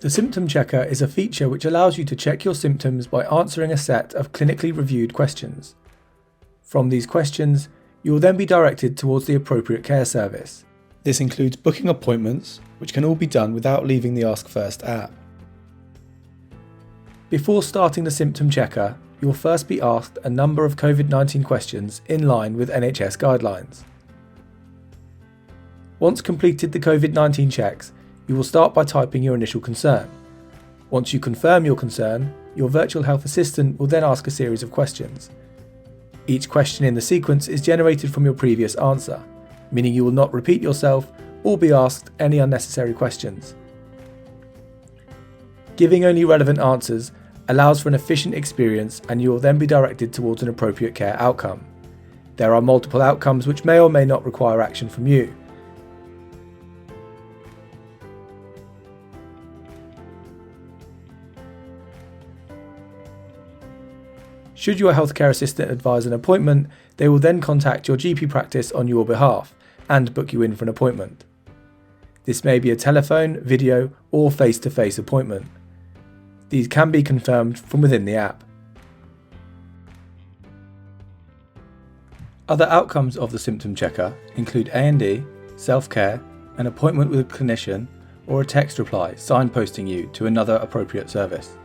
The Symptom Checker is a feature which allows you to check your symptoms by answering a set of clinically reviewed questions. From these questions, you will then be directed towards the appropriate care service. This includes booking appointments, which can all be done without leaving the AskFirst app. Before starting the Symptom Checker, you will first be asked a number of COVID-19 questions in line with NHS guidelines. Once completed the COVID-19 checks, you will start by typing your initial concern. Once you confirm your concern, your virtual health assistant will then ask a series of questions. Each question in the sequence is generated from your previous answer, meaning you will not repeat yourself or be asked any unnecessary questions. Giving only relevant answers allows for an efficient experience, and you will then be directed towards an appropriate care outcome. There are multiple outcomes which may or may not require action from you. Should your healthcare assistant advise an appointment, they will then contact your GP practice on your behalf and book you in for an appointment. This may be a telephone, video, or face-to-face appointment. These can be confirmed from within the app. Other outcomes of the Symptom Checker include A&E, self-care, an appointment with a clinician, or a text reply signposting you to another appropriate service.